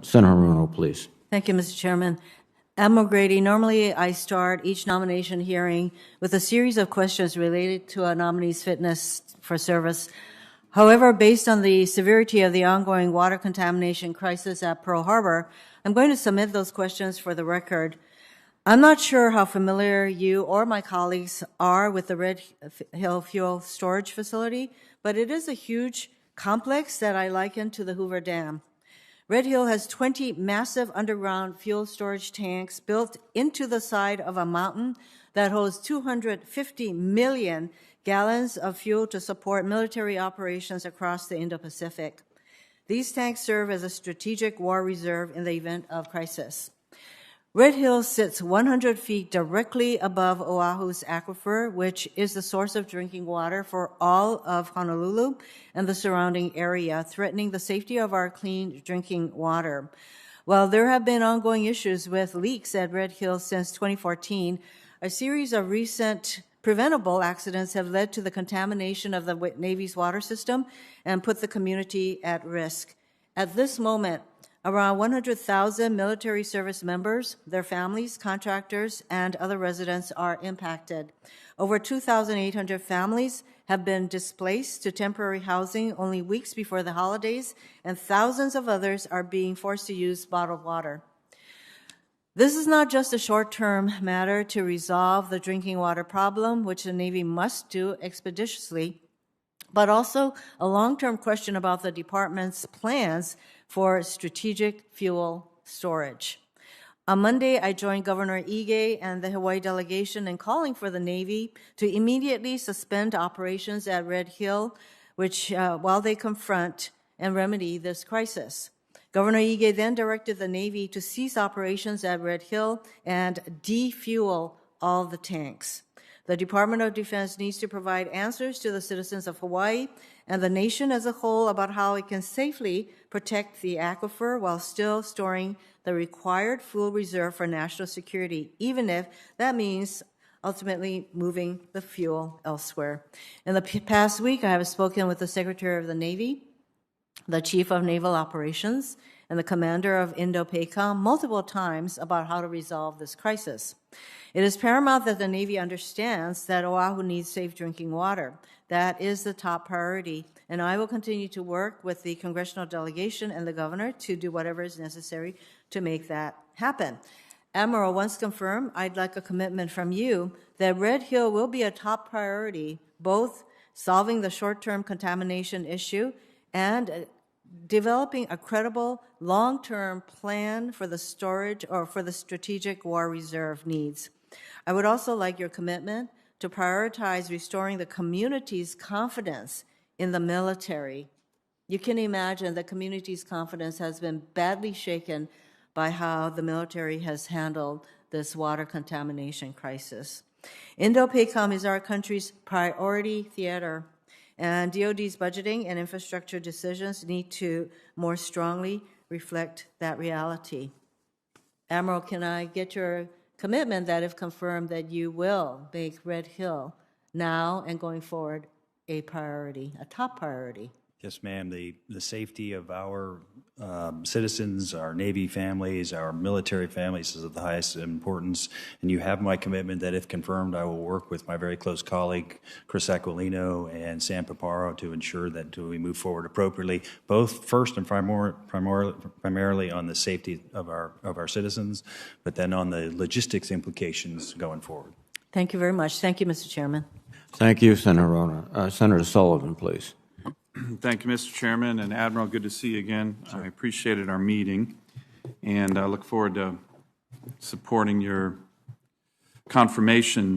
Senator Hirono, please. Thank you, Mr. Chairman. Admiral Grady, normally I start each nomination hearing with a series of questions related to a nominee's fitness for service. However, based on the severity of the ongoing water contamination crisis at Pearl Harbor, I'm going to submit those questions for the record. I'm not sure how familiar you or my colleagues are with the Red Hill Fuel Storage Facility, but it is a huge complex that I liken to the Hoover Dam. Red Hill has 20 massive underground fuel storage tanks built into the side of a mountain that holds 250 million gallons of fuel to support military operations across the Indo-Pacific. These tanks serve as a strategic war reserve in the event of crisis. Red Hill sits 100 feet directly above Oahu's aquifer, which is the source of drinking water for all of Honolulu and the surrounding area, threatening the safety of our clean drinking water. While there have been ongoing issues with leaks at Red Hill since 2014, a series of recent preventable accidents have led to the contamination of the Navy's water system and put the community at risk. At this moment, around 100,000 military service members, their families, contractors, and other residents are impacted. Over 2,800 families have been displaced to temporary housing only weeks before the holidays, and thousands of others are being forced to use bottled water. This is not just a short-term matter to resolve the drinking water problem, which the Navy must do expeditiously, but also a long-term question about the department's plans for strategic fuel storage. On Monday, I joined Governor Ige and the Hawaii delegation in calling for the Navy to immediately suspend operations at Red Hill, while they confront and remedy this crisis. Governor Ige then directed the Navy to cease operations at Red Hill and defuel all the tanks. The Department of Defense needs to provide answers to the citizens of Hawaii and the nation as a whole about how it can safely protect the aquifer while still storing the required fuel reserve for national security, even if that means ultimately moving the fuel elsewhere. In the past week, I have spoken with the Secretary of the Navy, the Chief of Naval Operations, and the Commander of Indo-PACOM multiple times about how to resolve this crisis. It is paramount that the Navy understands that Oahu needs safe drinking water. That is the top priority, and I will continue to work with the congressional delegation and the governor to do whatever is necessary to make that happen. Admiral, once confirmed, I'd like a commitment from you that Red Hill will be a top priority, both solving the short-term contamination issue and developing a credible long-term plan for the storage or for the strategic war reserve needs. I would also like your commitment to prioritize restoring the community's confidence in the military. You can imagine the community's confidence has been badly shaken by how the military has handled this water contamination crisis. Indo-PACOM is our country's priority theater, and DoD's budgeting and infrastructure decisions need to more strongly reflect that reality. Admiral, can I get your commitment that if confirmed that you will make Red Hill now and going forward a priority, a top priority? Yes, ma'am. The safety of our citizens, our Navy families, our military families is of the highest importance. And you have my commitment that if confirmed, I will work with my very close colleague, Chris Aquilino and Sam Paparo to ensure that we move forward appropriately, both first and primarily on the safety of our citizens, but then on the logistics implications going forward. Thank you very much. Thank you, Mr. Chairman. Thank you, Senator Hirono. Senator Sullivan, please. Thank you, Mr. Chairman. And Admiral, good to see you again. I appreciated our meeting, and I look forward to supporting your confirmation